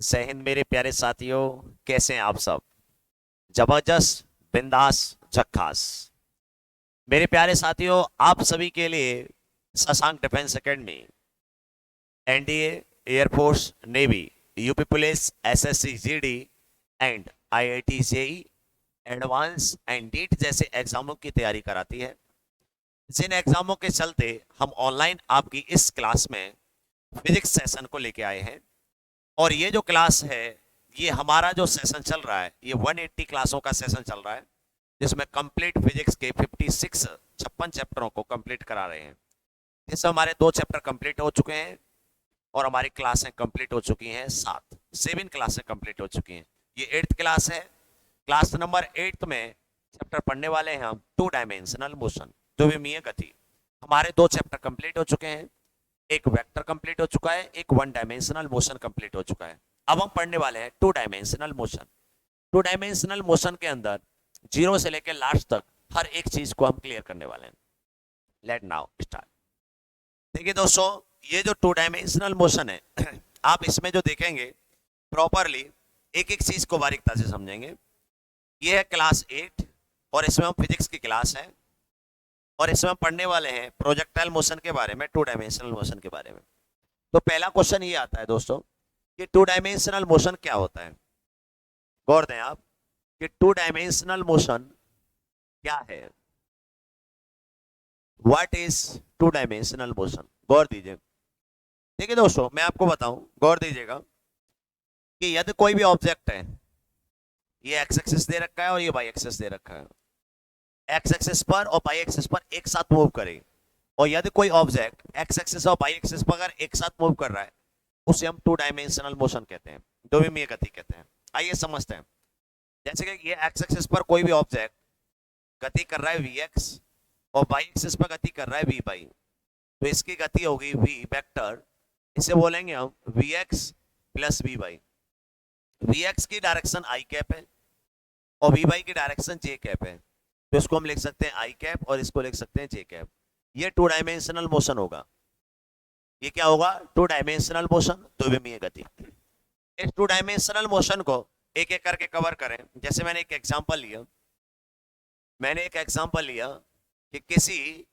जय हिंद मेरे प्यारे साथियों। कैसे हैं आप सब? जबरदस्त, बिंदास, झक्कास। मेरे प्यारे साथियों, आप सभी के लिए Shashank defence academy, NDA, air force, navy, UP police, SSC GD and IIT JEE advance and NEET जैसे एग्जामों की तैयारी कराती है। जिन एग्जामों के चलते हम ऑनलाइन आपकी इस क्लास में फिजिक्स सेशन को लेके आए हैं। और ये जो क्लास है, ये हमारा जो सेशन चल रहा है, ये 180 क्लासों का सेशन चल रहा है, जिसमें कंप्लीट फिजिक्स के 56 चैप्टरों को कंप्लीट करा रहे हैं। जिसमें हमारे 2 चैप्टर कंप्लीट हो चुके हैं और हमारी क्लासें कंप्लीट हो चुकी हैं। 7 क्लासें कंप्लीट हो चुकी हैं। ये 8th क्लास है। क्लास नंबर 8 में चैप्टर पढ़ने वाले हैं हम 2 डायमेंशनल मोशन, द्विमीय गति। हमारे 2 चैप्टर कंप्लीट हो चुके हैं। एक वेक्टर कंप्लीट हो चुका है, एक 1 डायमेंशनल मोशन कंप्लीट हो चुका है। अब हम पढ़ने वाले हैं 2 डायमेंशनल मोशन। 2 डायमेंशनल मोशन के अंदर जीरो से लेकर लास्ट तक हर एक चीज को हम क्लियर करने वाले हैं। Let now start. देखिए दोस्तों, ये जो 2 डायमेंशनल मोशन है आप इसमें जो देखेंगे प्रॉपरली, एक एक चीज को बारीकता से समझेंगे। ये है क्लास 8 और इसमें हम फिजिक्स की क्लास है। और इसमें हम पढ़ने वाले हैं प्रोजेक्टाइल मोशन के बारे में, 2 डायमेंशनल मोशन के बारे में। तो पहला क्वेश्चन ये आता है दोस्तों कि 2 डायमेंशनल मोशन क्या होता है। गौर दें आप कि 2 डायमेंशनल मोशन क्या है। What is 2 dimensional motion? गौर दीजिए। देखिए दोस्तों, मैं आपको बताऊं, गौर दीजिएगा कि यदि कोई भी ऑब्जेक्ट है, ये एक्स एक्सिस दे रखा है और ये वाई एक्सिस दे रखा है, एक्स एक्सिस पर और वाई एक्सिस पर एक साथ मूव करे, और यदि कोई ऑब्जेक्ट एक्स एक्सिस और वाई एक्सिस पर अगर एक साथ मूव कर रहा है, उसे हम 2 डायमेंशनल मोशन कहते हैं, द्विमीय गति कहते हैं। आइए समझते हैं। जैसे कि ये एक्स एक्सिस पर कोई भी ऑब्जेक्ट गति कर रहा है वी एक्स, और वाई एक्सिस पर गति कर रहा है वी वाई, तो इसकी गति होगी वी वेक्टर। इसे बोलेंगे हम V X plus V Y. V X की डायरेक्शन आई कैप है और वी वाई की डायरेक्शन जे कैप है, तो इसको हम लिख सकते हैं आई कैप और इसको लिख सकते हैं जे कैप। ये 2 डायमेंशनल मोशन होगा। ये क्या होगा? 2 डायमेंशनल मोशन, द्विमीय गति। इस 2 डायमेंशनल मोशन को एक एक करके कवर करें। जैसे मैंने एक एग्जांपल लिया कि किसी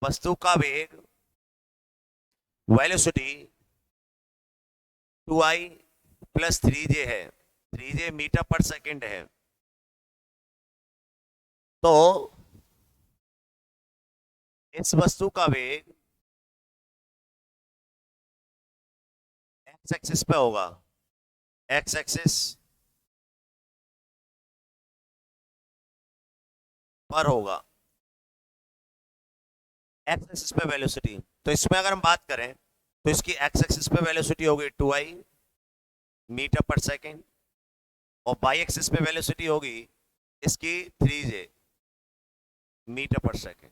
वस्तु का वेग, वेलोसिटी 2i प्लस 3j है, 3j मीटर पर सेकेंड है। तो इस वस्तु का वेग एक्स एक्सिस पे होगा, एक्स एक्सिस पर होगा, एक्स एक्सिस पे वेलोसिटी। तो इसमें अगर हम बात करें तो इसकी एक्स एक्सिस पे वेलोसिटी होगी 2i मीटर पर सेकेंड, और वाई एक्सिस पे वेलोसिटी होगी इसकी 3j मीटर पर सेकेंड।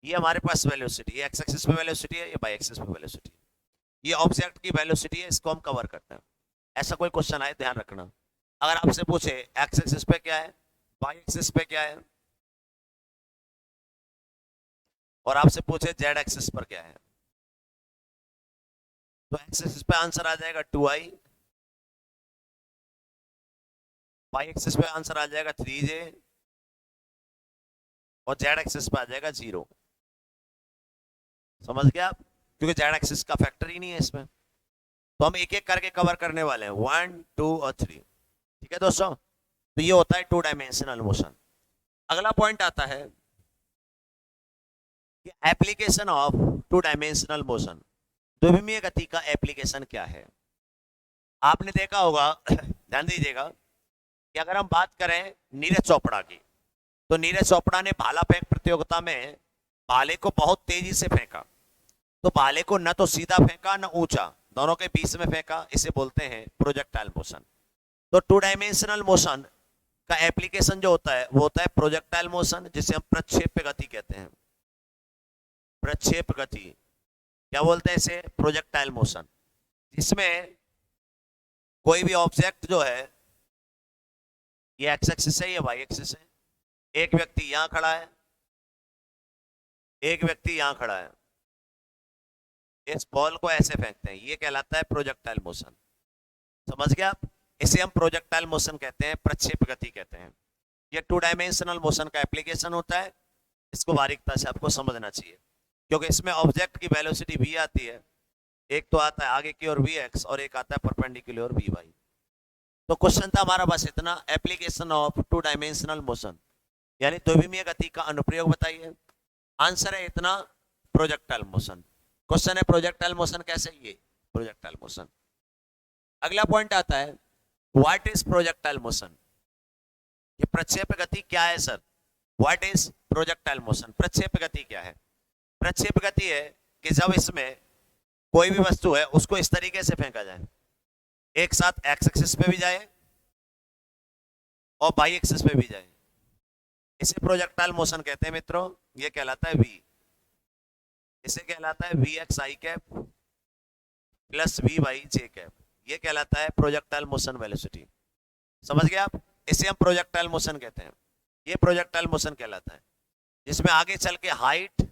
ये हमारे पास वेलोसिटी है, एक्स एक्सिस पे वेलोसिटी है, ये वाई एक्सिस पे वेलोसिटी है। ये ऑब्जेक्ट की वेलोसिटी है, इसको हम कवर करते हैं। ऐसा कोई क्वेश्चन आए, ध्यान रखना। अगर आपसे पूछे एक्स एक्सिस पे क्या है, वाई एक्सिस पे क्या है, और आपसे पूछे जेड एक्सिस पर क्या है, तो एक्स एक्सिस पे आंसर आ जाएगा 2i, वाई एक्सिस पे आंसर आ जाएगा 3j, और जेड एक्सिस पे आ जाएगा 0। समझ गया आप? क्योंकि जेड एक्सिस का फैक्टर ही नहीं है इसमें। तो हम एक एक करके कवर करने वाले हैं, 1 2 और 3। ठीक है दोस्तों, तो ये होता है 2 डायमेंशनल मोशन। अगला पॉइंट आता है कि एप्लीकेशन ऑफ 2 डायमेंशनल मोशन, द्विमीय गति का एप्लीकेशन क्या है। आपने देखा होगा ध्यान दीजिएगा कि अगर हम बात करें नीरज चोपड़ा की, तो नीरज चोपड़ा ने भाला फेंक प्रतियोगिता में भाले को बहुत तेजी से फेंका। तो भाले को न तो सीधा फेंका न ऊंचा, दोनों के बीच में फेंका। इसे बोलते हैं प्रोजेक्टाइल मोशन। तो 2 डायमेंशनल मोशन का एप्लीकेशन जो होता है वो होता है प्रोजेक्टाइल मोशन, जिसे हम प्रक्षेप्य गति कहते हैं। प्रक्षेप गति क्या बोलते हैं इसे? Projectile motion. जिसमें कोई भी ऑब्जेक्ट जो है, ये एक्स एक्सिस है, ये वाई एक्सिस है, एक व्यक्ति यहां खड़ा है, एक व्यक्ति यहां खड़ा है, इस बॉल को ऐसे फेंकते हैं, ये कहलाता है प्रोजेक्टाइल मोशन। समझ गए आप? इसे हम प्रोजेक्टाइल मोशन कहते हैं, प्रक्षेप गति कहते हैं। ये 2 डायमेंशनल मोशन का एप्लीकेशन होता है। इसको बारीकता से आपको समझना चाहिए, क्योंकि इसमें ऑब्जेक्ट की वेलोसिटी v आती है, एक तो आता है आगे की ओर vx और एक आता है परपेंडिकुलर vy। तो क्वेश्चन था हमारा बस इतना, एप्लीकेशन ऑफ 2 डायमेंशनल मोशन, यानी द्विमीय गति का अनुप्रयोग बताइए। आंसर है इतना, प्रोजेक्टाइल मोशन। क्वेश्चन है प्रोजेक्टाइल मोशन कैसे, ये प्रोजेक्टाइल मोशन। अगला पॉइंट आता है, व्हाट इज प्रोजेक्टाइल मोशन? ये प्रक्षेप गति क्या है sir? What is projectile motion? प्रक्षेप गति क्या है? प्रक्षेप गति है कि जब इसमें कोई भी वस्तु है उसको इस तरीके से फेंका जाए, एक साथ एक्स एक्सिस पे भी जाए और वाई एक्सिस पे भी जाए, इसे प्रोजेक्टाइल मोशन कहते हैं मित्रों। ये कहलाता है वी, इसे कहलाता है V X I cap plus V Y J cap. ये कहलाता है प्रोजेक्टाइल मोशन वेलोसिटी। समझ गए आप? इसे हम प्रोजेक्टाइल मोशन कहते हैं। ये प्रोजेक्टाइल मोशन कहलाता है, जिसमें आगे चल के हाइट,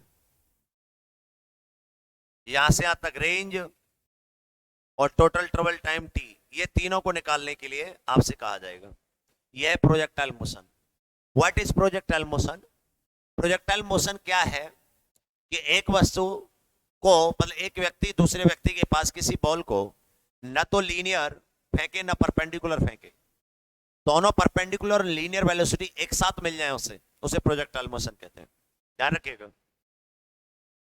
यहां से यहां तक रेंज और टोटल ट्रेवल टाइम टी, ये तीनों को निकालने के लिए आपसे कहा जाएगा। यह है projectile motion. What is projectile motion? Projectile motion क्या है कि एक वस्तु को, मतलब एक व्यक्ति दूसरे व्यक्ति के पास किसी बॉल को न तो लीनियर फेंके न परपेंडिकुलर फेंके, दोनों परपेंडिकुलर और लीनियर वेलोसिटी एक साथ मिल जाए, उसे प्रोजेक्टाइल मोशन कहते हैं। ध्यान रखिएगा।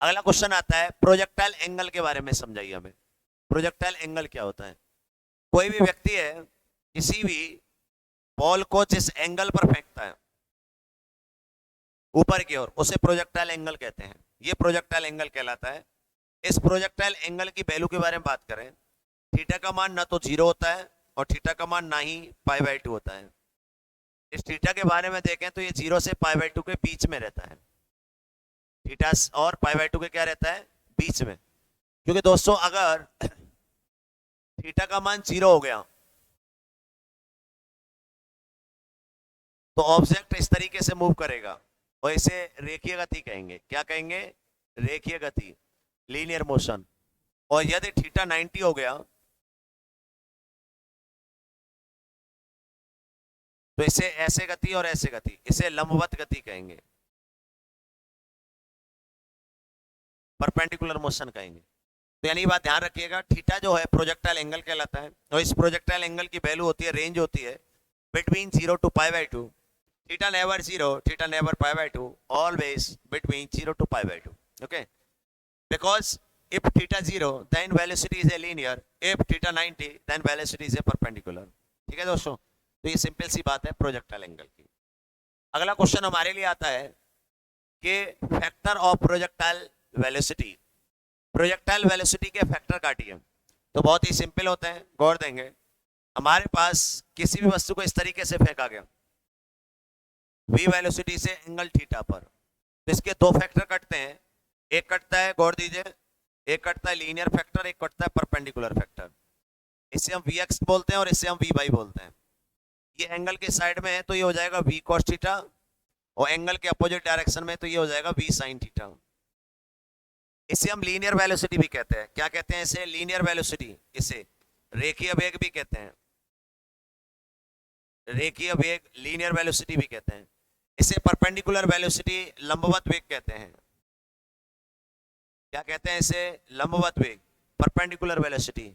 अगला क्वेश्चन आता है, प्रोजेक्टाइल एंगल के बारे में समझाइए हमें। प्रोजेक्टाइल एंगल क्या होता है? कोई भी व्यक्ति है किसी भी बॉल को जिस एंगल पर फेंकता है ऊपर की ओर, उसे प्रोजेक्टाइल एंगल कहते हैं। ये प्रोजेक्टाइल एंगल कहलाता है। इस प्रोजेक्टाइल एंगल की वैल्यू के बारे में बात करें, थीटा का मान ना तो 0 होता है और थीटा का मान ना ही π/2 होता है। इस थीटा के बारे में देखें तो ये 0 से π/2 के बीच में रहता है। थीटा और π/2 के क्या रहता है? बीच में। क्योंकि दोस्तों अगर थीटा का मान 0 हो गया तो ऑब्जेक्ट इस तरीके से मूव करेगा और इसे रेखीय गति कहेंगे। क्या कहेंगे? रेखीय गति, लीनियर मोशन। और यदि थीटा 90 हो गया तो इसे ऐसे गति और ऐसे गति, इसे लंबवत गति कहेंगे, परपेंडिकुलर मोशन कहेंगे। तो यानी बात ध्यान रखिएगा, थीटा जो है प्रोजेक्टाइल एंगल कहलाता है और इस प्रोजेक्टाइल एंगल की वैल्यू होती है, रेंज होती है between 0 to π/2। Theta never 0, theta never π/2, always between 0 to π/2। Okay, because if theta 0 then velocity is a linear, if theta 90 then velocity is a perpendicular। ठीक है दोस्तों, तो ये सिंपल सी बात है प्रोजेक्टाइल एंगल की। अगला क्वेश्चन हमारे लिए आता है कि factor of projectile velocity, projectile velocity के फैक्टर काटिए। तो बहुत ही सिंपल होते हैं, गौर देंगे। हमारे पास किसी भी वस्तु को इस तरीके से फेंका गया v वेलोसिटी से एंगल थीटा पर, तो इसके दो फैक्टर कटते हैं। एक कटता है, गौर दीजिए, एक कटता है लीनियर फैक्टर, एक कटता है परपेंडिकुलर फैक्टर। इसे हम vx बोलते हैं और इसे हम vy बोलते हैं। ये एंगल के साइड में है तो ये हो जाएगा v cos थीटा, और एंगल के अपोजिट डायरेक्शन में तो ये हो जाएगा v sin थीटा। इसे हम लीनियर वेलोसिटी भी कहते हैं। क्या कहते हैं इसे? Linear velocity. इसे रेखीय वेग भी कहते हैं, रेखीय वेग लीनियर वेलोसिटी भी कहते हैं। इसे परपेंडिकुलर वेलोसिटी, लंबवत वेग कहते हैं। क्या कहते हैं इसे? लंबवत वेग, परपेंडिकुलर वेलोसिटी।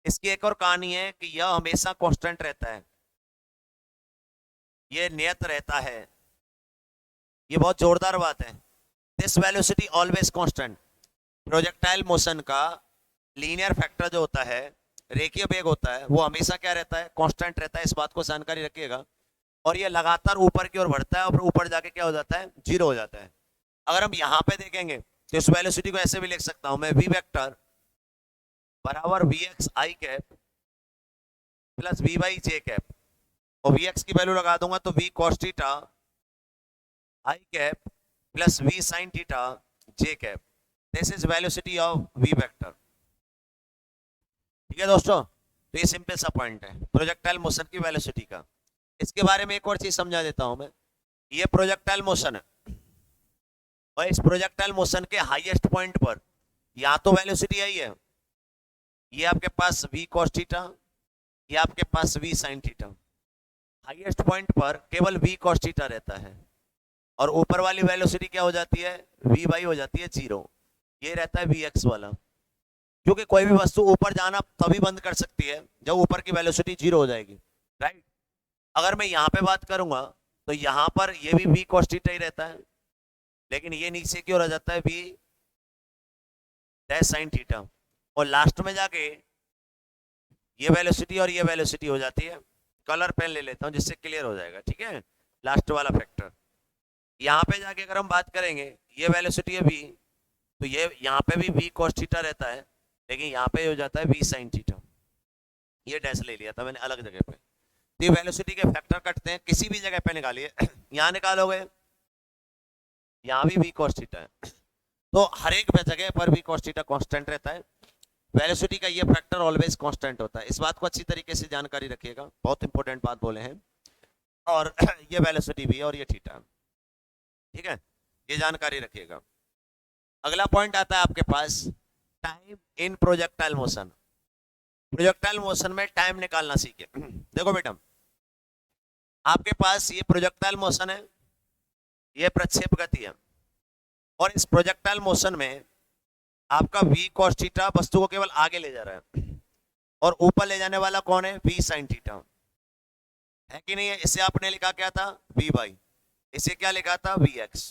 इसकी एक और कहानी है कि यह हमेशा कांस्टेंट रहता है, यह नियत रहता है। यह बहुत जोरदार बात है। This velocity always constant. Projectile motion का लीनियर फैक्टर जो होता है, रेखीय वेग होता है, वो हमेशा क्या रहता है? कांस्टेंट रहता है। इस बात को जानकारी रखिएगा। और ये लगातार ऊपर की ओर बढ़ता है और ऊपर जाके क्या हो जाता है? 0 हो जाता है। अगर हम यहाँ पे देखेंगे तो इस वेलोसिटी को ऐसे भी लिख सकता हूं मैं, v वेक्टर बराबर vx i cap plus vy j cap, और vx की वैल्यू लगा दूंगा तो v cos theta i cap plus v sin theta j cap. This is velocity of v vector. ठीक है दोस्तों, तो ये सिंपल सा पॉइंट है प्रोजेक्टाइल मोशन की वेलोसिटी का। इसके बारे में एक और चीज समझा देता हूं मैं। ये प्रोजेक्टाइल मोशन है और इस प्रोजेक्टाइल मोशन के हाईएस्ट पॉइंट पर यहाँ तो वेलोसिटी आई है, ये आपके पास v cos थीटा, ये आपके पास v sin theta. Highest point पर केवल v cos थीटा रहता है और ऊपर वाली वेलोसिटी क्या हो जाती है, v बाई हो जाती है 0। ये रहता है vx वाला, क्योंकि कोई भी वस्तु ऊपर जाना तभी बंद कर सकती है जब ऊपर की वेलोसिटी 0 हो जाएगी, राइट। अगर मैं यहाँ पे बात करूंगा तो यहाँ पर ये भी v cos थीटा ही रहता है, लेकिन ये नीचे की ओर आ जाता है v डैश sin थीटा, और लास्ट में जाके ये वेलोसिटी और ये वेलोसिटी हो जाती है। कलर पेन ले लेता हूं जिससे क्लियर हो जाएगा, ठीक है। लास्ट वाला फैक्टर यहाँ पे जाके अगर हम बात करेंगे, ये वेलोसिटी है v, तो ये यहाँ पे भी v cos थीटा रहता है, लेकिन यहाँ पे हो जाता है v sin थीटा। ये डैश ले लिया था मैंने अलग जगह पे। तो ये वेलोसिटी के फैक्टर कटते हैं, किसी भी जगह पे निकालिए यहाँ निकालोगे, यहाँ भी v cos थीटा है, तो हर एक जगह पर v cos थीटा कांस्टेंट रहता है। वेलोसिटी का ये फैक्टर ऑलवेज कांस्टेंट होता है, इस बात को अच्छी तरीके से जानकारी रखिएगा, बहुत इंपॉर्टेंट बात बोले हैं। और ये वेलोसिटी भी और ये थीटा, ठीक है, ये जानकारी रखिएगा। अगला पॉइंट आता है आपके पास time in projectile motion. Projectile motion में टाइम निकालना सीखे। देखो बेटा, आपके पास ये प्रोजेक्टाइल मोशन है, ये प्रक्षेप गति है, और इस प्रोजेक्टाइल मोशन में आपका v cos थीटा वस्तु को केवल आगे ले जा रहा है, और ऊपर ले जाने वाला कौन है, v sin थीटा, है कि नहीं है। इसे आपने लिखा क्या था, v बाई, इसे क्या लिखा था, vx।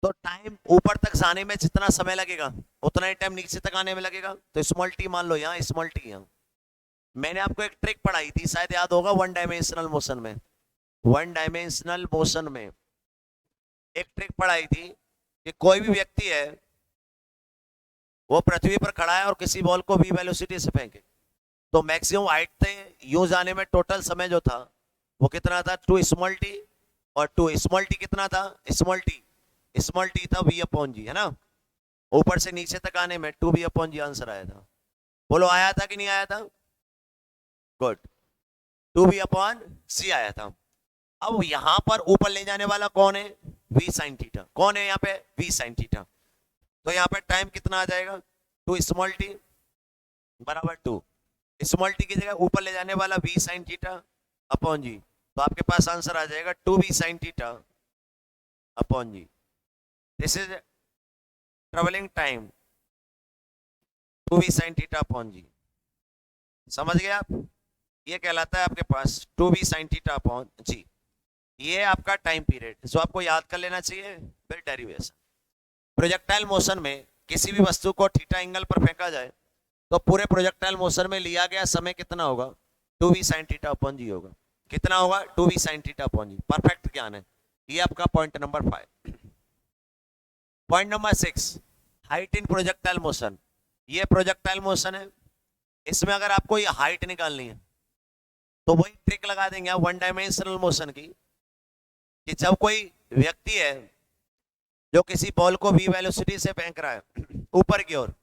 तो टाइम ऊपर तक जाने में जितना समय लगेगा उतना ही टाइम नीचे तक आने में लगेगा। तो स्मॉल टी मान लो, यहाँ स्मॉल टी, यहाँ मैंने आपको एक ट्रिक पढ़ाई थी, शायद याद होगा, वन डायमेंशनल मोशन में। वन डायमेंशनल मोशन में एक ट्रिक पढ़ाई थी कि कोई भी व्यक्ति है, वो पृथ्वी पर खड़ा है और किसी बॉल को v वेलोसिटी से फेंके, तो मैक्सिमम हाइट से यूं जाने में टोटल समय जो था वो कितना था, 2 स्मॉल टी, और 2 स्मॉल टी कितना था, स्मॉल टी था v अपॉन जी, है ना। ऊपर से नीचे तक आने में 2v अपॉन जी आंसर आया था। बोलो आया था कि नहीं आया था, गुड, 2v अपॉन सी आया था। अब यहां पर ऊपर ले जाने वाला कौन है, v sin थीटा, कौन है यहाँ पे, v sin थीटा। तो यहाँ पे टाइम कितना आ जाएगा, 2 स्मॉल टी बराबर 2 स्मॉल टी की जगह ऊपर ले जाने वाला v sin theta upon g, तो आपके पास आंसर आ जाएगा 2v sin theta upon ji. This is travelling time, 2v sin theta upon g. समझ गए आप, ये कहलाता है आपके पास 2v sin theta upon g. ये आपका टाइम पीरियड जो आपको याद कर लेना चाहिए, फिर डेरिवेशन। प्रोजेक्टाइल मोशन में किसी भी वस्तु को थीटा एंगल पर फेंका जाए तो पूरे प्रोजेक्टाइल मोशन में लिया गया समय कितना होगा, 2v sin थीटा अपॉन जी होगा। कितना होगा, 2v sin थीटा अपॉन जी। परफेक्ट ज्ञान है, ये आपका point number 5। Point number 6, height in projectile motion. ये प्रोजेक्टाइल मोशन है, इसमें अगर आपको ये हाइट निकालनी है तो वही ट्रिक लगा देंगे आप वन डायमेंशनल मोशन की, कि जब कोई व्यक्ति है जो किसी बॉल को v वेलोसिटी से फेंक रहा है ऊपर की ओर,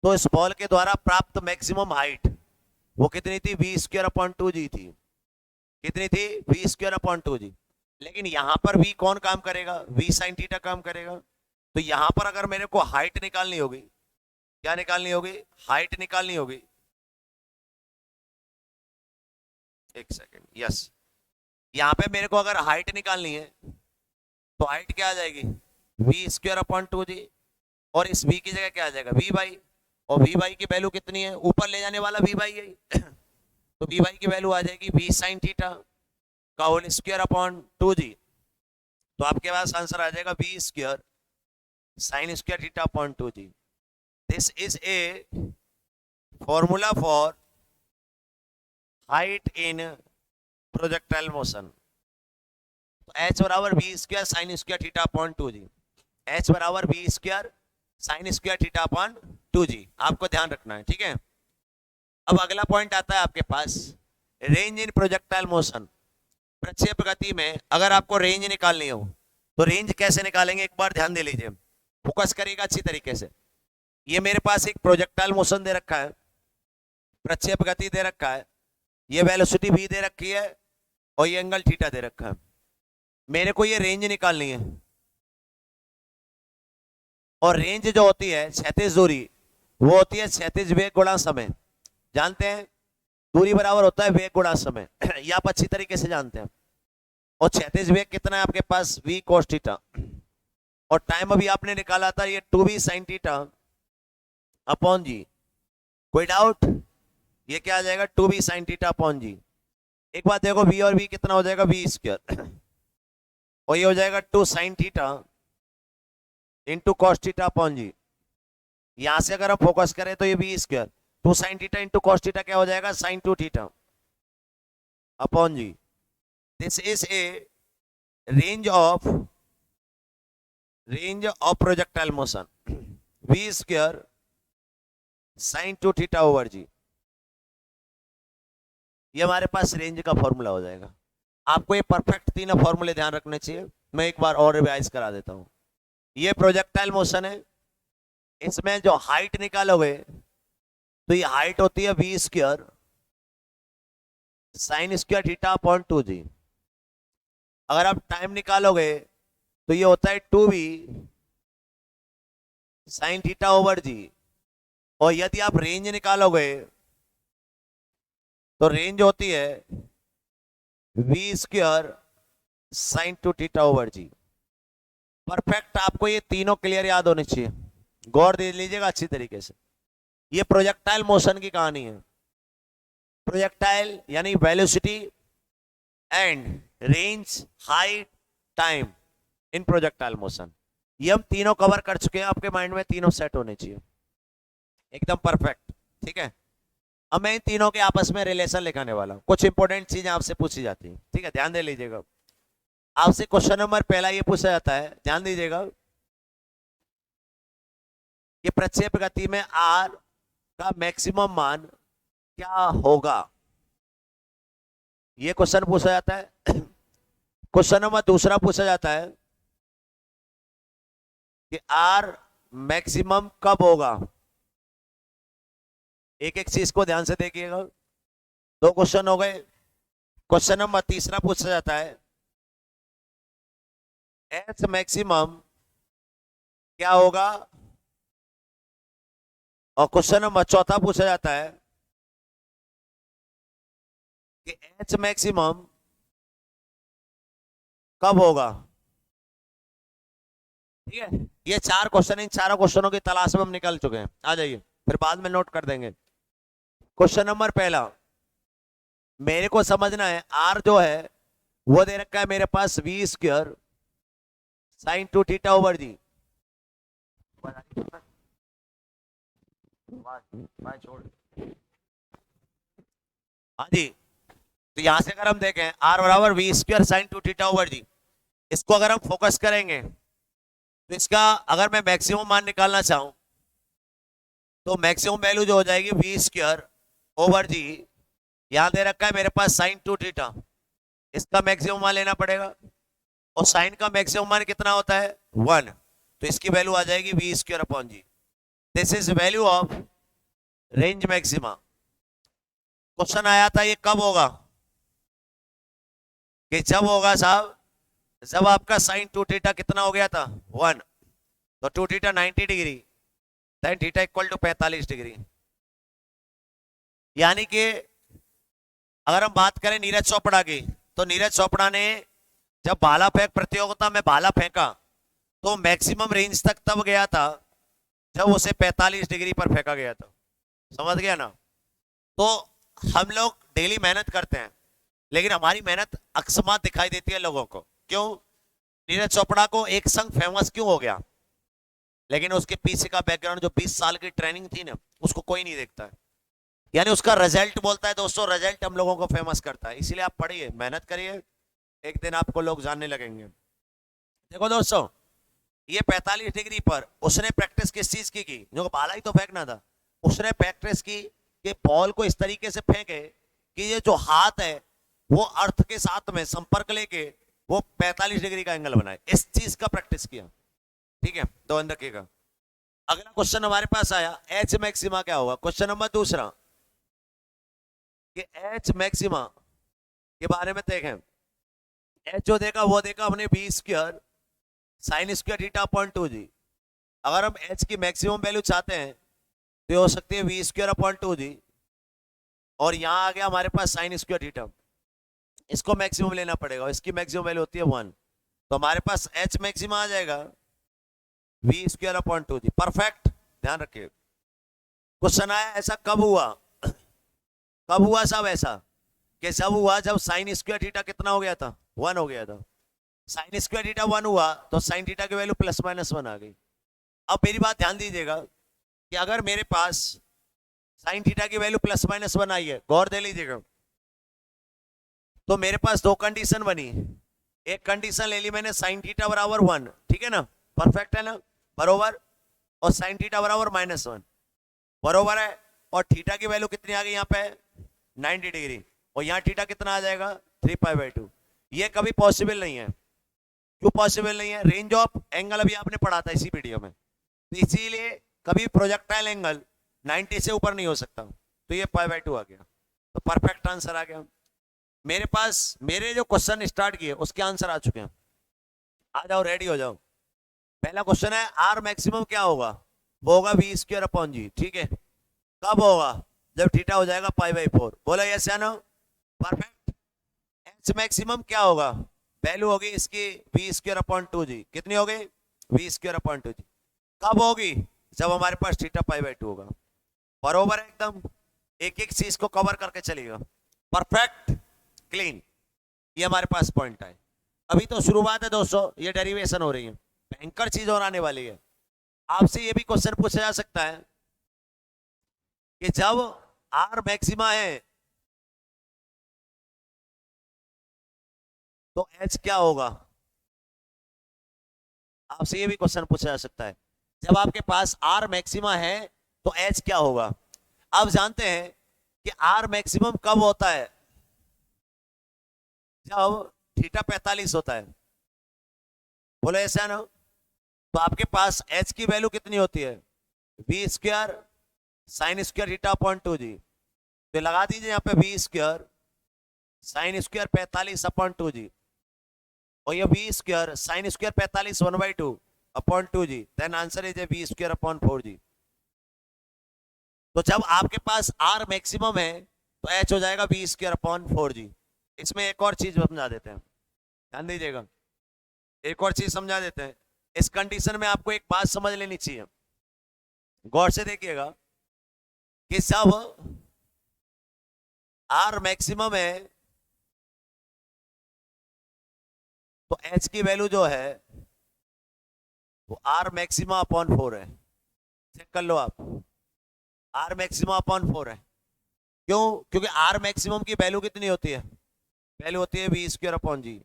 तो इस बॉल के द्वारा प्राप्त मैक्सिमम हाइट वो कितनी थी, v स्क्वायर अपॉन 2g थी। कितनी थी, v स्क्वायर अपॉन 2g। लेकिन यहां पर v कौन काम करेगा, v sin थीटा काम करेगा। तो यहां पर अगर मेरे को हाइट निकालनी होगी, क्या निकालनी होगी, हाइट निकालनी होगी। एक सेकेंड, यस, यहां पे मेरे को अगर हाइट निकालनी है तो हाइट क्या आ जाएगी, v स्क्वायर अपॉन 2g, और इस v की जगह क्या आ जाएगा, v बाई, और v बाई की वैल्यू कितनी है, ऊपर ले जाने वाला v बाई है तो v बाई की वैल्यू आ जाएगी v sin थीटा का होल स्क्वायर अपॉन 2g। तो आपके पास आंसर आ जाएगा v square sin square theta upon 2g। This is a formula for height in projectile motion. h बराबर v square sin square theta upon 2g, h बराबर v square sin square theta upon 2g, आपको ध्यान रखना है, ठीक है। अब अगला पॉइंट आता है आपके पास रेंज इन प्रोजेक्टाइल मोशन। प्रक्षेप गति में अगर आपको रेंज निकालनी हो तो रेंज कैसे निकालेंगे, एक बार ध्यान दे लीजिए, फोकस करिएगा अच्छी तरीके से। ये मेरे पास एक प्रोजेक्टाइल मोशन दे रखा है, प्रक्षेप गति दे रखा है, ये वेलोसिटी v दे रखी है, और ये एंगल थीटा दे रखा है। मेरे को ये रेंज निकालनी है, और रेंज जो होती है क्षैतिज दूरी, वो होती है क्षैतिज वेग गुणा समय। जानते हैं दूरी बराबर होता है वेग गुणा समय ये आप अच्छी तरीके से जानते हैं। और क्षैतिज वेग कितना है आपके पास, v cos थीटा, और टाइम अभी आपने निकाला था ये 2v sin थीटा अपॉन जी। कोई डाउट? ये क्या आ जाएगा 2v sin थीटा अपॉन जी। एक बात देखो v और v कितना हो जाएगा, v स्क्वायर, और ये हो जाएगा 2 sin theta into cos theta upon g. यहां से अगर हम फोकस करें तो ये v square 2 sin theta into cos theta क्या हो जाएगा, sin 2 theta upon ji. This is a range of projectile motion, v square sin 2 theta over g. ये हमारे पास रेंज का फॉर्मूला हो जाएगा। आपको ये परफेक्ट तीनों फॉर्मूले ध्यान रखने चाहिए। मैं एक बार और रिवाइज करा देता हूं। ये प्रोजेक्टाइल मोशन है, इसमें जो हाइट निकालोगे तो ये हाइट होती है v square sine square theta upon 2g। अगर आप टाइम निकालोगे तो ये होता है 2v साइन थीटा ओवर जी। और यदि आप रेंज निकालोगे तो रेंज होती है v square sine 2 theta over g. Perfect, आपको ये तीनों क्लियर याद होने चाहिए, गौर दे लीजिएगा अच्छी तरीके से। ये प्रोजेक्टाइल मोशन की कहानी है। प्रोजेक्टाइल यानी velocity and range, height, time in projectile motion, ये हम तीनों कवर कर चुके हैं। आपके माइंड में तीनों सेट होने चाहिए एकदम परफेक्ट, ठीक है। अब मैं इन तीनों के आपस में रिलेशन लिखाने वाला हूं। कुछ इंपॉर्टेंट चीजें आपसे पूछी जाती हैं, ठीक है, ध्यान दे लीजिएगा। आपसे क्वेश्चन नंबर पहला ये पूछा जाता है, ध्यान दीजिएगा, कि प्रक्षेप गति में r का मैक्सिमम मान क्या होगा। ये क्वेश्चन पूछा जाता है। क्वेश्चन नंबर दूसरा पूछा जाता है कि r मैक्सिमम कब होगा। एक एक चीज को ध्यान से देखिएगा। दो क्वेश्चन हो गए। क्वेश्चन नंबर तीसरा पूछा जाता है एच मैक्सिमम क्या होगा। और क्वेश्चन नंबर चौथा पूछा जाता है कि एच मैक्सिमम कब होगा। ठीक है, ये चार क्वेश्चन, इन चारों क्वेश्चनों की तलाश में हम निकल चुके हैं। आ जाइए, फिर बाद में नोट कर देंगे। क्वेश्चन नंबर पहला, मेरे को समझना है आर जो है वो दे रखा है मेरे पास v square sine 2 theta over g. हाँ जी, तो यहां से अगर हम देखें r बराबर v square sine 2 theta over g, इसको अगर हम फोकस करेंगे तो इसका अगर मैं मैक्सिमम मान निकालना चाहूं तो मैक्सिमम वैल्यू जो हो जाएगी वी स्क्वायर ओवर जी। यहां दे रखा है मेरे पास साइन 2 थीटा, इसका मैक्सिमम मान लेना पड़ेगा। और साइन का मैक्सिमम मान कितना होता है 1, तो इसकी वैल्यू आ जाएगी V square upon ji. This is value of range maxima. Question आया था ये कब होगा, कि जब होगा साहब जब आपका साइन 2 थीटा कितना हो गया था 1, तो 2 theta 90 degree, tan theta equal to 45 degree. यानी कि अगर हम बात करें नीरज चोपड़ा की, तो नीरज चोपड़ा ने जब भाला फेंक प्रतियोगिता में भाला फेंका तो मैक्सिमम रेंज तक तब गया था जब उसे 45 डिग्री पर फेंका गया था। समझ गया ना। तो हम लोग डेली मेहनत करते हैं, लेकिन हमारी मेहनत अकस्मात दिखाई देती है लोगों को। क्यों? नीरज चोपड़ा को एक संग फेमस क्यों हो गया, लेकिन उसके पीछे का बैकग्राउंड जो 20 साल की ट्रेनिंग थी ना, उसको कोई नहीं देखता है। यानी उसका रिजल्ट बोलता है दोस्तों, रिजल्ट हम लोगों को फेमस करता है। इसीलिए आप पढ़िए, मेहनत करिए, एक दिन आपको लोग जानने लगेंगे। देखो दोस्तों, ये 45 डिग्री पर उसने प्रैक्टिस किस चीज की जो भाला ही तो फेंकना था। उसने प्रैक्टिस की कि बॉल को इस तरीके से फेंके कि ये जो हाथ है वो अर्थ के साथ में संपर्क लेके वो 45 डिग्री का एंगल बनाए। इस चीज का प्रैक्टिस किया, ठीक है, तो ध्यान रखिएगा। अगला क्वेश्चन हमारे पास आया एच मैक्सिमा क्या होगा। क्वेश्चन नंबर दूसरा कि एच मैक्सिमा के बारे में देखें। एच जो देखा वो देखा हमने B square sine square theta upon 2 G. अगर हम h की मैक्सिमम वैल्यू चाहते हैं तो ये हो सकती है वी स्क्वायर अपॉन 2 जी, और यहाँ आ गया हमारे पास साइन स्क्वायर थीटा, इसको मैक्सिमम लेना पड़ेगा, इसकी मैक्सिमम वैल्यू होती है 1, तो हमारे पास h मैक्सिमम आ जाएगा V square upon 2 G. Perfect, ध्यान रखिए। क्वेश्चन आया ऐसा कब हुआ, कब हुआ सब ऐसा, कि सब हुआ जब साइन स्क्वायर थीटा कितना हो गया था, 1 हो गया था। साइन स्क्वायर थीटा 1 हुआ तो साइन थीटा की वैल्यू प्लस माइनस 1 आ गई। अब मेरी बात ध्यान दीजिएगा कि अगर मेरे पास साइन थीटा की वैल्यू प्लस माइनस 1 आई है, गौर दे लीजिएगा, तो मेरे पास दो कंडीशन बनी। एक कंडीशन ले ली मैंने साइन थीटा बराबर 1, ठीक है ना, परफेक्ट है ना, बरोबर, और साइन थीटा बराबर -1 बरोबर है, और थीटा की वैल्यू कितनी आ गई यहाँ पे 90 डिग्री, और यहाँ थीटा कितना आ जाएगा 3π/2। ये कभी पॉसिबल नहीं है। क्यों पॉसिबल नहीं है, रेंज ऑफ एंगल अभी आपने पढ़ा था इसी वीडियो में, तो इसीलिए कभी प्रोजेक्टाइल एंगल 90 से ऊपर नहीं हो सकता, तो ये π/2 आ गया, तो परफेक्ट आंसर आ गया। मेरे पास मेरे जो क्वेश्चन स्टार्ट किए उसके आंसर आ चुके हैं, आ जाओ रेडी हो जाओ। पहला क्वेश्चन है आर मैक्सिमम क्या होगा, वो होगा वी स्क्वायर अपॉन जी, ठीक है, कब होगा, जब थीटा हो जाएगा π/4, बोला यस या नो, परफेक्ट। एच मैक्सिमम क्या होगा, वैल्यू होगी इसकी वी स्क्वायर अपॉन 2 जी, कितनी हो गई वी स्क्वायर अपॉन 2 जी, कब होगी, जब हमारे पास थीटा π/2 होगा, बरोबर है एकदम, एक एक चीज को कवर करके चलिएगा, परफेक्ट क्लीन। ये हमारे पास पॉइंट है, अभी तो शुरुआत है दोस्तों, ये डेरिवेशन हो रही है, भयंकर चीज और आने वाली है। आपसे ये भी क्वेश्चन पूछा जा सकता है कि जब आर मैक्सिमा है तो एच क्या होगा, आपसे ये भी क्वेश्चन पूछा जा सकता है, जब आपके पास आर मैक्सिमा है तो एच क्या होगा। आप जानते हैं कि आर मैक्सिमम कब होता है, जब थीटा 45 होता है, बोलो ऐसा ना, तो आपके पास एच की वैल्यू कितनी होती है we square sine square theta upon 2 G, तो लगा दीजिए यहाँ पे V square sine square 45 upon 2 G, और ये V square sine square 45 1/2 upon 2 G, then answer is a V square upon 4 G. तो जब आपके पास आर मैक्सिमम है तो एच हो जाएगा वी स्क्वायर अपॉन 4 जी। इसमें एक और चीज समझा देते हैं, ध्यान दीजिएगा, एक और चीज समझा देते हैं। इस कंडीशन में आपको एक बात समझ लेनी चाहिए, गौर से देखिएगा कि जब आर मैक्सिमम है तो एच की वैल्यू जो है वो आर मैक्सिमा अपॉन 4 है, चेक कर लो आप, आर मैक्सिमा अपॉन 4 है। क्यों, क्योंकि आर मैक्सिमम की वैल्यू कितनी होती है, वैल्यू होती है वी स्क्वायर अपॉन जी,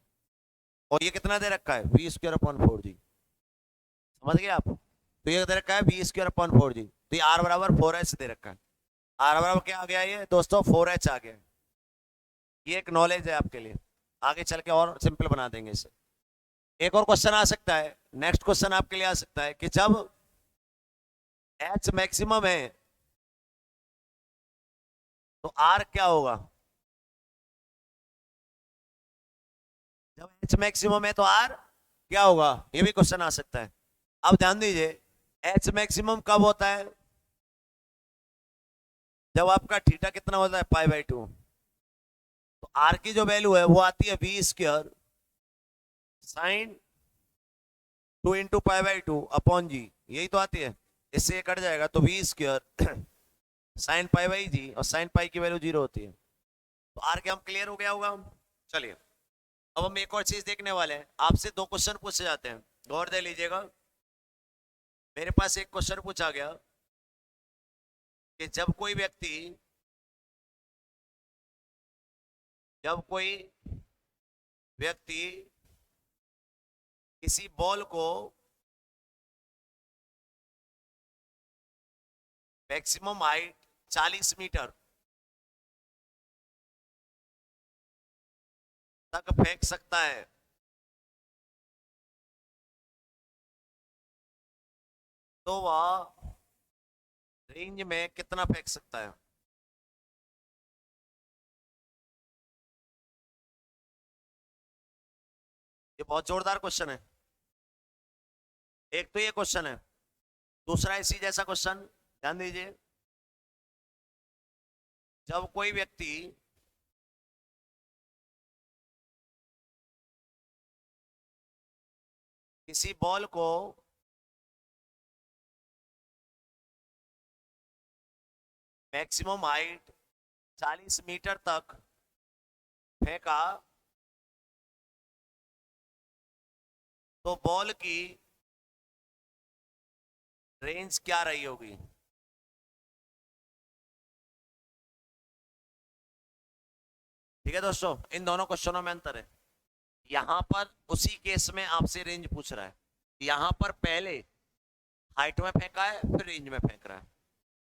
और ये कितना दे रखा है वी स्क्वायर अपॉन 4 जी, समझ गए आप, तो ये दे रखा है वी स्क्वायर अपॉन 4 जी, तो ये आर बराबर 4h दे रखा है, आर बराबर क्या आ गया ये दोस्तों 4h आ गया। ये एक नॉलेज है आपके लिए, आगे चल के और सिंपल बना देंगे इसे। एक और क्वेश्चन आ सकता है, नेक्स्ट क्वेश्चन आपके लिए आ सकता है कि जब एच मैक्सिमम है तो आर क्या होगा, जब एच मैक्सिमम है तो आर क्या होगा, ये भी क्वेश्चन आ सकता है। अब ध्यान दीजिए, एच मैक्सिमम कब होता है, जब आपका थीटा कितना होता है π/2, तो आर की जो वैल्यू है वो आती है we square sine 2 into π/2 upon g, यही तो आती है, इससे ये कट जाएगा, तो वी स्क्वायर साइन π/जी, और साइन पाई की वैल्यू 0 होती है, तो आर के हम क्लियर हो गया होगा। चलिए अब हम एक और चीज देखने वाले हैं, आपसे दो क्वेश्चन पूछे जाते हैं, गौर दे लीजिएगा। मेरे पास एक क्वेश्चन पूछा गया कि जब कोई व्यक्ति किसी बॉल को मैक्सिमम हाइट 40 मीटर तक फेंक सकता है, तो वह रेंज में कितना फेंक सकता है। ये बहुत जोरदार क्वेश्चन है, एक तो ये क्वेश्चन है, दूसरा इसी जैसा क्वेश्चन, ध्यान दीजिए। जब कोई व्यक्ति किसी बॉल को मैक्सिमम हाइट 40 मीटर तक फेंका, तो बॉल की रेंज क्या रही होगी? ठीक है दोस्तों, इन दोनों क्वेश्चनों में अंतर है। यहां पर उसी केस में आपसे रेंज पूछ रहा है। यहां पर पहले हाइट में फेंका है, फिर रेंज में फेंक रहा है।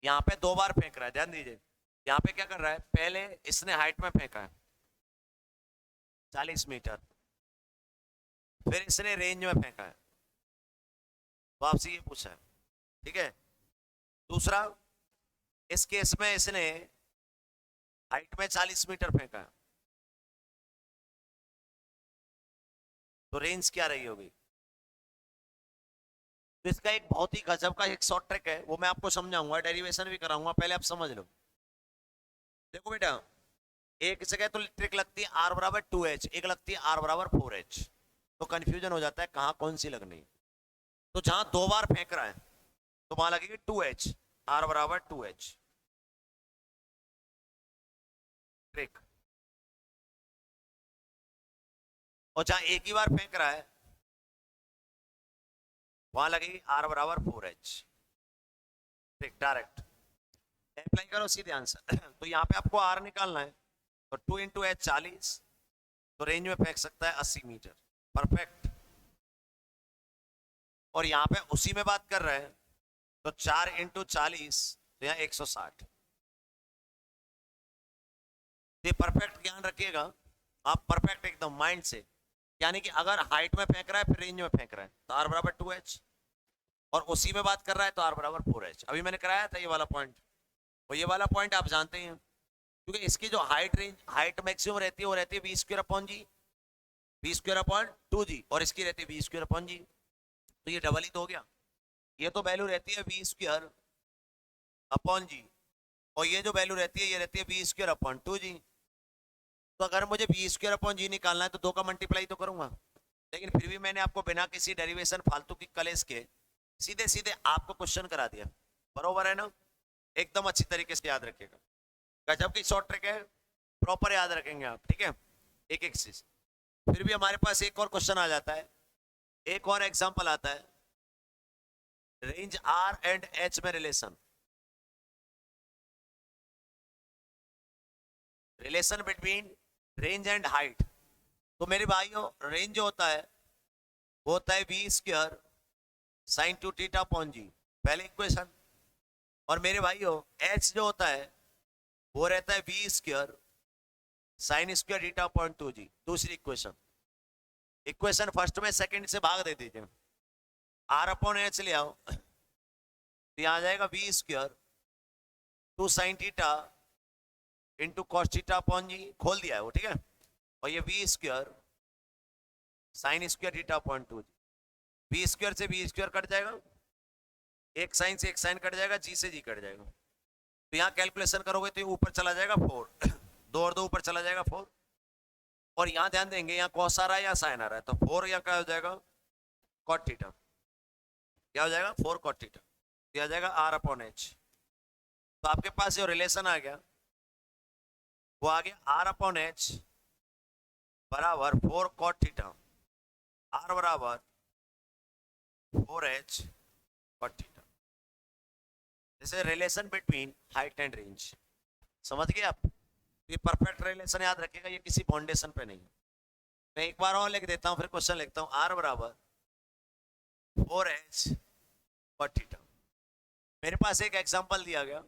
यहाँ पे दो बार फेंक रहा है, ध्यान दीजिए। यहाँ पे क्या कर रहा है, पहले इसने हाइट में फेंका है 40 मीटर, फिर इसने रेंज में फेंका है, तो आपसे ये पूछा है। ठीक है। दूसरा, इस केस में इसने हाइट में 40 मीटर फेंका है, तो रेंज क्या रही होगी? तो इसका एक बहुत ही गजब का एक शॉर्ट ट्रिक है, वो मैं आपको समझाऊंगा, डेरिवेशन भी कराऊंगा, पहले आप समझ लो। देखो बेटा, एक जगह तो ट्रिक लगती है आर बराबर 2h, एक लगती है आर बराबर 4h, तो कंफ्यूजन हो जाता है कहाँ कौन सी लगनी। तो जहां दो बार फेंक रहा है तो वहां लगेगी 2h, आर बराबर 2h, ट्रिक। और जहां एक ही बार फेंक रहा है वहां लगेगी आर बराबर 4h, ट्रिक डायरेक्ट अप्लाई करो, सीधे आंसर। तो यहाँ पे आपको आर निकालना है, तो 2 × h 40, तो रेंज में फेंक सकता है 80 मीटर, परफेक्ट। और यहाँ पे उसी में बात कर रहे हैं, तो 4 × 40, तो यहाँ 160। ये परफेक्ट ध्यान रखिएगा आप, परफेक्ट एकदम माइंड से। यानी कि अगर हाइट में फेंक रहा है फिर रेंज में फेंक रहा है तो आर बराबर 2h, और उसी में बात कर रहा है तो आर बराबर 4h। अभी मैंने कराया था ये वाला पॉइंट, और ये वाला पॉइंट आप जानते हैं, क्योंकि इसकी जो हाइट रेंज, हाइट मैक्सिमम रहती है वो रहती है v² / g, v² / 2g, और इसकी रहती है v² / g, तो ये डबल ही तो हो गया। ये तो वैल्यू रहती है v²/g, और ये जो वैल्यू रहती है ये रहती है v² / 2g। तो अगर मुझे v²/g निकालना है तो दो का मल्टीप्लाई तो करूंगा, लेकिन फिर भी मैंने आपको बिना किसी डेरिवेशन फालतू की कलेस के सीधे सीधे आपको क्वेश्चन करा दिया, बरोबर है ना? एकदम अच्छी तरीके से याद रखिएगा, गजब की शॉर्ट ट्रिक है, प्रॉपर याद रखेंगे आप, ठीक है, एक एक चीज। फिर भी हमारे पास एक और क्वेश्चन आ जाता है, एक और एग्जांपल आता है, रेंज आर एंड एच में relation, relation between range and height. तो मेरे भाइयों, रेंज जो होता है वो होता है v² sin 2θ अपॉन g, पहले इक्वेशन। और मेरे भाइयों, h जो होता है वो रहता है v² sin² θ अपॉन 2g, दूसरी इक्वेशन। इक्वेशन फर्स्ट में सेकंड से भाग दे दीजिए, r अपॉन h ले आओ, तो यहां आ जाएगा v² 2 sin θ into cos theta upon g, खोल दिया है वो, ठीक है। और ये v² sin² θ upon 2g, v² से v² कट जाएगा, एक साइन से एक साइन कट जाएगा, जी से जी कट जाएगा, तो यहाँ कैलकुलेशन करोगे तो ये ऊपर चला जाएगा 4, 2 और 2 ऊपर चला जाएगा 4, और यहाँ ध्यान देंगे यहाँ कॉस आ रहा है या साइन आ रहा है, तो 4 यहाँ क्या हो जाएगा, कॉट थीटा, क्या हो जाएगा 4 कॉट थीटा, दिया जाएगा r अपॉन h। तो आपके पास जो रिलेशन आ गया वो आ गया r अपॉन h बराबर 4 कॉट थीटा, r बराबर 4h कॉट थीटा। जैसे relation between height and range, समझ गए आप? ये परफेक्ट रिलेशन याद रखिएगा, ये किसी फाउंडेशन पे नहीं। मैं एक बार और लिख देता हूँ, फिर क्वेश्चन लिखता हूँ, r बराबर 4h कॉट थीटा। मेरे पास एक एग्जांपल दिया गया,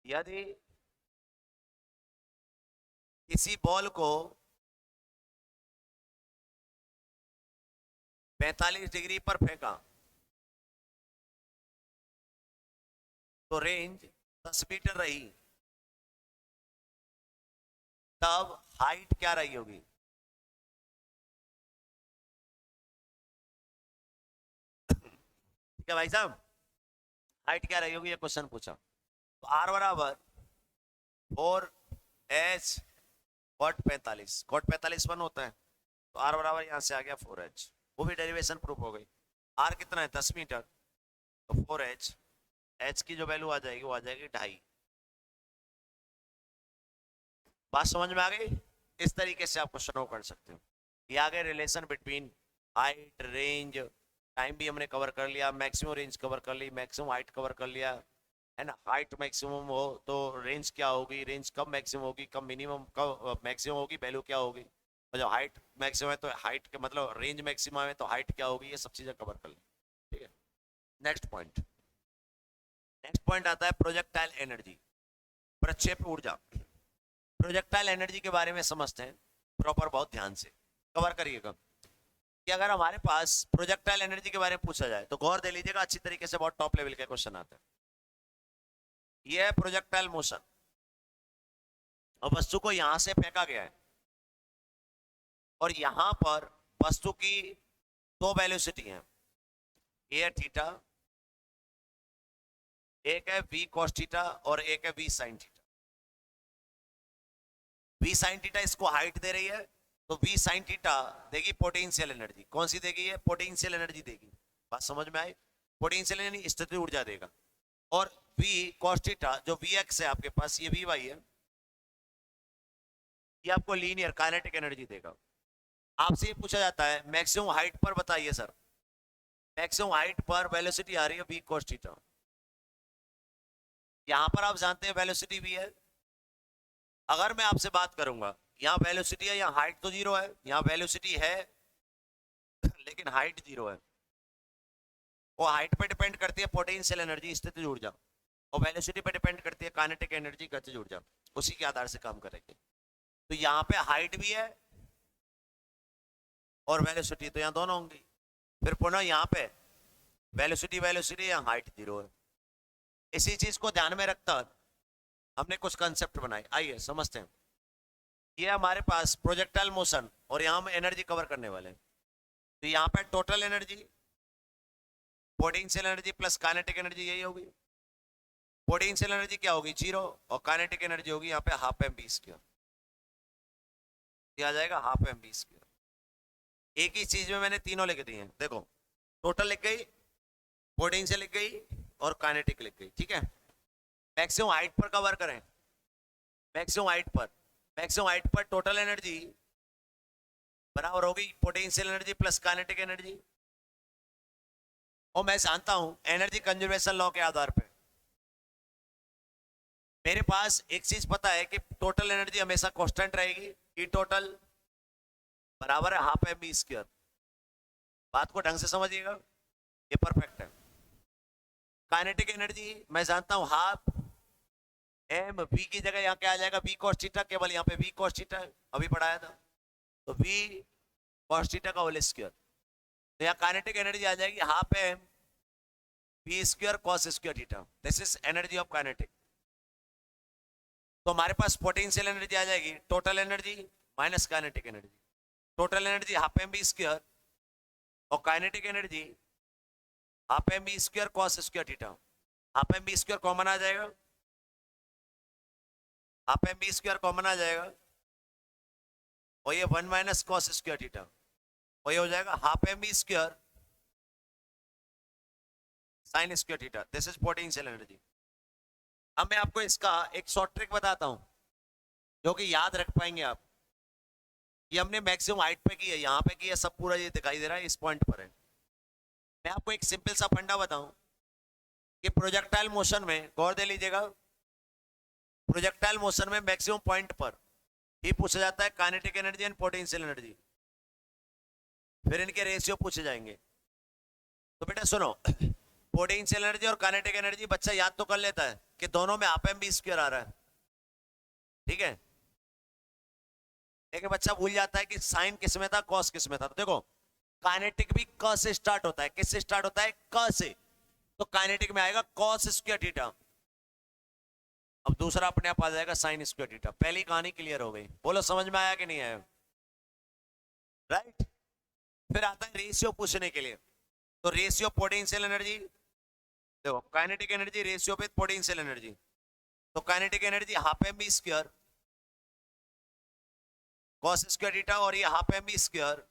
यदि किसी बॉल को 45 डिग्री पर फेंका तो रेंज 10 मीटर रही, तब हाइट क्या रही होगी? ठीक है भाई साहब, हाइट क्या रही होगी ये क्वेश्चन पूछा। तो आर बराबर 4h कॉट 45, कॉट 45 1 होता है, तो आर बराबर यहां से आ गया 4h, वो भी डेरिवेशन प्रूफ हो गई। आर कितना है 10 मीटर, तो 4h, एच की जो वैल्यू आ जाएगी वो आ जाएगी 2.5। बात समझ में आ गई? इस तरीके से आप क्वेश्चन को कर सकते हो। ये आ गए relation between height, range, time भी हमने कवर कर लिया, मैक्सिमम रेंज कवर कर ली, मैक्सिमम हाइट कवर कर लिया, है ना। हाइट मैक्सिमम हो तो रेंज क्या होगी, रेंज कब मैक्सिमम होगी, कब मिनिमम, कब मैक्सिमम होगी, वैल्यू क्या होगी, और जब हाइट मैक्सिमम है तो हाइट के मतलब रेंज मैक्सिमम है तो हाइट क्या होगी, ये सब चीजें कवर कर ली। ठीक है, नेक्स्ट पॉइंट, नेक्स्ट पॉइंट आता है प्रोजेक्टाइल एनर्जी, प्रक्षेप ऊर्जा। प्रोजेक्टाइल एनर्जी के बारे में समझते हैं प्रॉपर, बहुत ध्यान से कवर करिएगा कि अगर हमारे पास प्रोजेक्टाइल एनर्जी के बारे में पूछा जाए तो गौर दे लीजिएगा अच्छी तरीके से, बहुत टॉप लेवल के क्वेश्चन आते हैं। यह है प्रोजेक्टाइल मोशन, और वस्तु को यहां से फेंका गया है, और यहां पर वस्तु की दो वेलोसिटी है, ए है थीटा, एक है वी कॉस थीटा और एक है V sine theta. V sine theta इसको हाइट दे रही है, तो वी साइन थीटा देगी पोटेंशियल एनर्जी। कौन सी देगी? ये पोटेंशियल एनर्जी देगी। बात समझ में आई? पोटेंशियल यानी स्थितिज ऊर्जा देगा। और वी कॉस थीटा जो वी एक्स है आपके पास, ये वी वाई है, ये आपको लीनियर काइनेटिक एनर्जी देगा। आपसे ये पूछा जाता है मैक्सिमम हाइट पर बताइए सर, मैक्सिमम हाइट पर वेलोसिटी आ रही है वी कॉस थीटा, यहां पर आप जानते हैं वेलोसिटी वी है। अगर मैं आपसे बात करूंगा यहाँ वेलोसिटी है, यहाँ हाइट तो जीरो है, यहाँ वेलोसिटी है लेकिन हाइट जीरो है, वो हाइट पे डिपेंड करती है पोटेंशियल एनर्जी स्थितिज ऊर्जा, और वेलोसिटी पे डिपेंड करती है काइनेटिक एनर्जी गतिज ऊर्जा, उसी के आधार से काम करेंगे। तो यहाँ पे हाइट भी है और वेलोसिटी, तो यहाँ दोनों होंगी। फिर पुनः यहाँ पे वेलोसिटी वेलोसिटी, यहाँ हाइट जीरो है। इसी चीज को ध्यान में रखता हमने कुछ कंसेप्ट बनाए, आइए समझते हैं। ये हमारे पास प्रोजेक्टाइल मोशन, और यहाँ हम एनर्जी कवर करने वाले हैं। तो यहाँ पे total energy, potential energy plus kinetic energy, यही होगी। पोटेंशियल एनर्जी क्या होगी? जीरो, और काइनेटिक एनर्जी होगी यहाँ पे हाफ एम बी स्क्वायर, आ जाएगा हाफ एम बी स्क्वायर। एक ही चीज में मैंने तीनों लिख दिए हैं, देखो टोटल लिख गई, पोटेंशियल लिख गई और काइनेटिक लिख गई। ठीक है, मैक्सिमम हाइट पर कवर करें, मैक्सिमम हाइट पर, मैक्सिमम हाइट पर टोटल एनर्जी बराबर होगी potential energy plus kinetic energy. और मैं जानता हूं एनर्जी कंजर्वेशन लॉ के आधार पे मेरे पास एक चीज पता है कि टोटल एनर्जी हमेशा कांस्टेंट रहेगी, ई टोटल बराबर है हाफ एम बी स्क्वायर। बात को ढंग से समझिएगा, ये परफेक्ट है। काइनेटिक एनर्जी मैं जानता हूं हाफ एम वी की जगह यहाँ क्या आ जाएगा? वी कॉस थीटा, केवल यहाँ पे वी कॉस थीटा अभी पढ़ाया था, तो वी कॉस थीटा का होल स्क्वायर। तो यहाँ काइनेटिक एनर्जी आ जाएगी half m v square cos square theta, this is energy of kinetic. तो हमारे पास पोटेंशियल एनर्जी आ जाएगी total energy minus kinetic energy, total energy half M B square और kinetic energy half M B square cos square theta. Half M B square common आ जाएगा, half M B square common आ जाएगा, और ये 1 minus cos square theta, और ये हो जाएगा half M B square sine square theta. This is potential energy. अब मैं आपको इसका एक शॉर्ट ट्रिक बताता हूं जो कि याद रख पाएंगे आप। ये हमने मैक्सिमम हाइट पे की है, यहाँ पे की है, सब पूरा ये दिखाई दे रहा है, इस पॉइंट पर है। मैं आपको एक सिंपल सा फंडा बताऊं कि प्रोजेक्टाइल मोशन में, गौर दे लीजिएगा, प्रोजेक्टाइल मोशन में मैक्सिमम पॉइंट पर ही पूछा जाता है kinetic energy and potential energy, फिर इनके रेशियो पूछे जाएंगे। तो बेटा सुनो, पोटेंशियल एनर्जी और काइनेटिक एनर्जी बच्चा याद तो कर लेता है कि दोनों में हाफ एम बी स्क्वायर आ रहा है, ठीक है, लेकिन बच्चा भूल जाता है कि साइन किस में था, कॉस किस में था। तो देखो काइनेटिक भी क से स्टार्ट होता है, किससे स्टार्ट होता है? क से, तो काइनेटिक में आएगा कॉस स्क्वायर थीटा। अब दूसरा अपने आप आ जाएगा साइन स्क्वायर थीटा। पहली कहानी क्लियर हो गई, बोलो समझ में आया कि नहीं आया? राइट। फिर आता है रेशियो पूछने के लिए, तो रेशियो पोटेंशियल एनर्जी देखो काइनेटिक एनर्जी रेशियो पे पोटेंशियल एनर्जी, तो kinetic energy half M B square cos square theta, और ये half M B square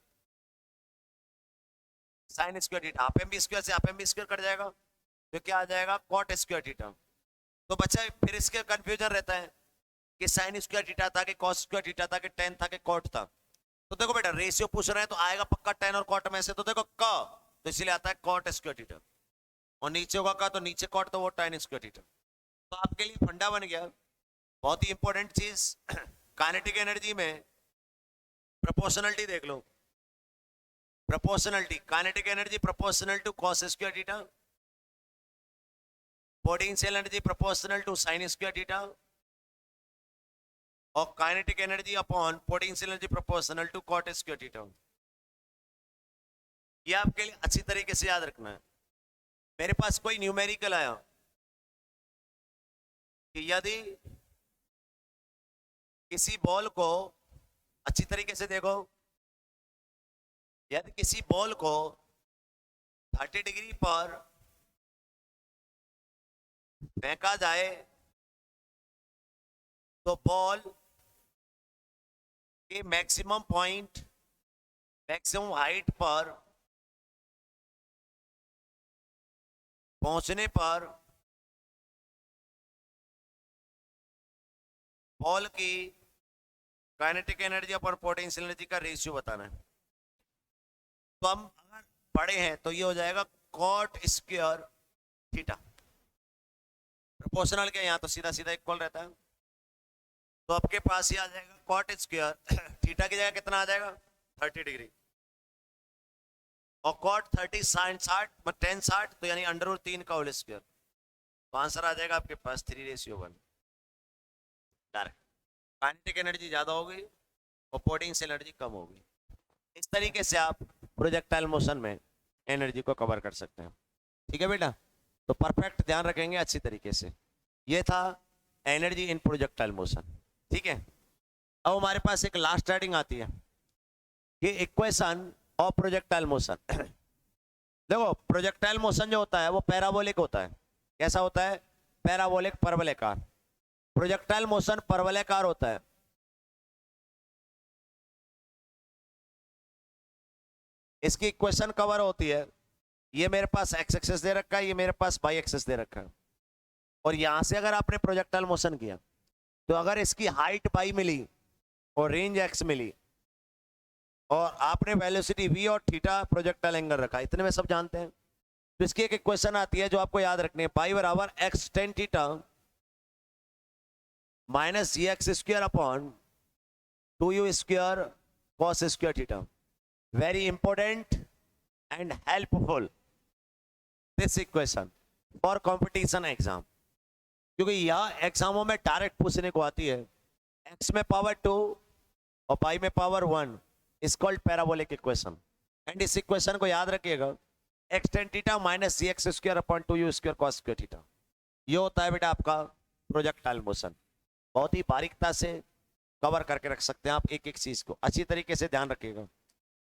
sine square theta. Half M B square से half M B square cut जाएगा, तो क्या आ जाएगा कॉट स्क्वायर थीटा। तो बच्चा फिर इसके कंफ्यूजन रहता है कि साइन स्क्वायर थीटा था कि कॉस स्क्वायर थीटा था कि टेन था कि कॉट था। तो देखो बेटा रेशियो पूछ रहे हैं तो आएगा पक्का टेन और कॉट में से, तो देखो क, तो इसलिए आता है कॉट स्क्वायर थीटा, और नीचे होगा का तो नीचे कॉट, तो वो टेन स्क्वायर थीटा। तो आपके लिए फंडा बन गया, बहुत ही इंपॉर्टेंट चीज। काइनेटिक एनर्जी में प्रोपोर्शनलिटी देख लो, proportionality kinetic energy proportional to cos square theta, potential energy proportional to sine square theta, और kinetic energy upon potential energy proportional to cot square theta. ये आपके लिए अच्छी तरीके से याद रखना है। मेरे पास कोई न्यूमेरिकल आया कि यदि किसी बॉल को, अच्छी तरीके से देखो, यदि किसी बॉल को 30 डिग्री पर फेंका जाए तो बॉल के मैक्सिमम पॉइंट, मैक्सिमम हाइट पर पहुंचने पर बॉल की काइनेटिक एनर्जी और पोटेंशियल एनर्जी का रेशियो बताना है। तो हम अगर पढ़े हैं तो ये हो जाएगा कॉट स्क्वायर थीटा। प्रोपोर्शनल के यहाँ तो सीधा सीधा इक्वल रहता है, तो आपके पास ये आ जाएगा कॉट स्क्वायर थीटा की जगह कितना आ जाएगा 30 डिग्री, और कॉट 30 साइन 60 10 60, तो यानी अंडर रूट 3 का होल स्क्वायर। तो आंसर आ जाएगा आपके पास 3:1 डायरेक्ट। काइनेटिक एनर्जी ज्यादा होगी और पोटेंशियल एनर्जी कम होगी। इस तरीके से आप प्रोजेक्टाइल मोशन में एनर्जी को कवर कर सकते हैं। ठीक है बेटा, तो परफेक्ट ध्यान रखेंगे अच्छी तरीके से। ये था एनर्जी इन प्रोजेक्टाइल मोशन। ठीक है, अब हमारे पास एक लास्ट राइडिंग आती है कि इक्वेशन ऑफ प्रोजेक्टाइल मोशन। देखो प्रोजेक्टाइल मोशन जो होता है वो पैराबोलिक होता है। कैसा होता है? पैराबोलिक, परवलयकार। प्रोजेक्टाइल मोशन परवलयकार होता है। इसकी इक्वेशन कवर होती है, ये मेरे पास एक्स एक्सिस दे रखा है, ये मेरे पास वाई एक्सिस दे रखा है, और यहां से अगर आपने प्रोजेक्टाइल मोशन किया तो अगर इसकी हाइट पाई मिली और रेंज एक्स मिली और आपने वेलोसिटी वी और थीटा प्रोजेक्टाइल एंगल रखा, इतने में सब जानते हैं। तो इसकी एक इक्वेशन आती है जो आपको याद रखनी है, पाई बराबर X tan theta minus ji x square upon 2u square cos square theta. Very important and helpful this equation for competition exam, क्योंकि यह एग्जामों में डायरेक्ट पूछने को आती है। एक्स में पावर 2 और पाई में power 1 is called parabolic equation. And इस इक्वेशन को याद रखिएगा, एक्स टेन थीटा माइनस जी x square upon 2u square cos square theta. ये होता है बेटा आपका प्रोजेक्टाइल मोशन। बहुत ही बारीकता से कवर करके रख सकते हैं आप एक एक चीज को, अच्छी तरीके से ध्यान रखिएगा,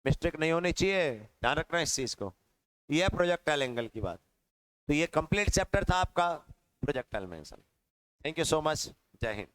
मिस्टेक नहीं होनी चाहिए, ध्यान रखना इस चीज को। ये है प्रोजेक्टाइल एंगल की बात। तो ये कंप्लीट चैप्टर था आपका projectile motion. Thank you so much, जय हिंद।